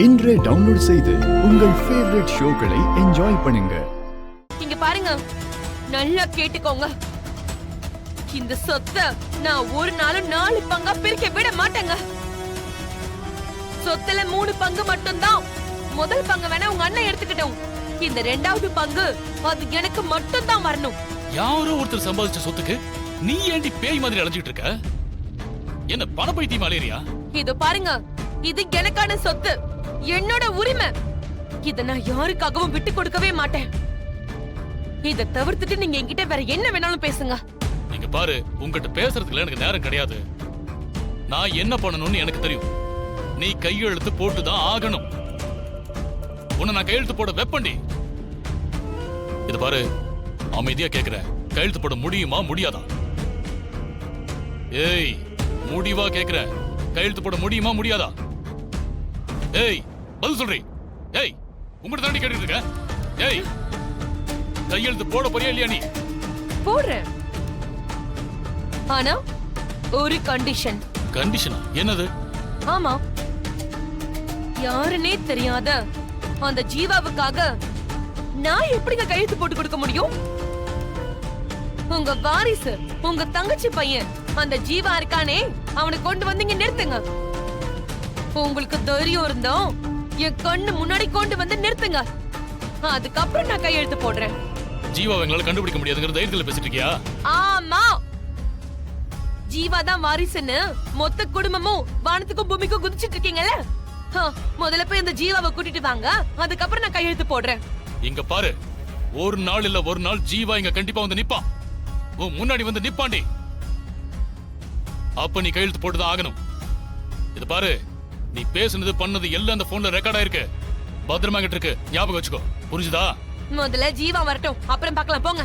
இன்றே டவுன்லோட் செய்து உங்கள் ஃபேவரட் ஷோக்களை என்ஜாய் பண்ணுங்க. இங்க பாருங்க, நல்லா கேட்டுக்கோங்க. இந்த சொத்தை நான் ஒரு நாளும் 4 பங்கா பிரிக்க விட மாட்டேங்க. சொத்துல 3 பங்கு மட்டும்தான். முதல் பங்கு வேணா உங்க அண்ணன் எடுத்துக்கிட்டோம். இந்த 2வது பங்கு அது எனக்கு மட்டும்தான் வரணும். யாரோ ஒருத்தர் சம்பாதிச்ச சொத்துக்கு நீ ஏண்டி பேய் மாதிரி அலைஞ்சிட்டு இருக்க? என்ன பண பைத்தியம் அலையறியா? இது பாருங்க, இது எனக்கான சொத்து, என்னோட உரிமை. இத நான் யாருக்காகவும் விட்டு கொடுக்கவே மாட்டேன். இத தவிர்த்துட்டு நீங்க என்கிட்ட வேற என்ன வேணாலும் பேசுங்க. நீங்க பாரு, உங்ககிட்ட பேசுறதுக்கு எனக்கு நேரம் கிடையாது. நான் என்ன பண்ணணும்னு எனக்கு தெரியும். நீ கையெழுத்து போட்டுதான் ஆகணும். உன்னை நான் கையெழுத்து போட வெப்பண்டி. இது பாரு, அமைதியா கேக்குற, கையெழுத்து போட முடியுமா முடியாதா? ஏய், முடிவா கேக்குற, கையெழுத்து போட முடியுமா முடியாதா? ஏய், பதில் சொல்றீ. ஏய், உங்ககிட்ட தாண்டி கேட்டுட்டு இருக்க. ஏய், கையெழுத்து போட போறியா இல்லையா? நீ போடுறேன், ஆனா ஒரு கண்டிஷன். கண்டிஷனா? என்னது? ஆமா, யாருன்னே தெரியாத அந்த ஜீவாவுக்காக நான் எப்படிங்க கையெழுத்து போட்டு கொடுக்க முடியும்? உங்க வாரிசு, உங்க தங்கச்சி பையன் அந்த ஜீவா இருக்கானே, அவனை கொண்டு வந்து இங்க நிறுத்துங்க. உங்களுக்கு தைரியம் இருந்தோம் என் கண்ணு முன்னாடி கொண்டு வந்து நிறுத்துங்க. அதுக்கப்புறம் நான் கையெழுத்து போடுறேன். ஜீவா எங்களால கண்டுபிடிக்க முடியாதுங்கிற தைரியத்துல பேசிட்டு இருக்கியா? ஆமா, ஜீவா தான் வாரிசுன்னு மொத்த குடும்பமும் வானத்துக்கும் பூமிக்கும் குதிச்சிட்டு இருக்கீங்கல்ல. முதல்ல போய் அந்த ஜீவாவை கூட்டிட்டு வாங்க, அதுக்கப்புறம் நான் கையெழுத்து போடுறேன். இங்க பாரு, ஒரு நாள் இல்ல ஒரு நாள் ஜீவா இங்க கண்டிப்பா வந்து நிப்பான். உன் முன்னாடி வந்து நிப்பாண்டி. அப்ப நீ கையெழுத்து போட்டுதான் ஆகணும். இது பாரு, நீ பேசுனது பண்ணது எல்லாம் அந்த போன்ல ரெக்கார்ட் ஆயிருக்கு. பத்திரமா கிட்ட இருக்கு, ஞாபகம் வச்சுக்கோ. புரிஞ்சுதா? முதல்ல ஜீவா வரட்டும், அப்புறம் பார்க்கலாம், போங்க.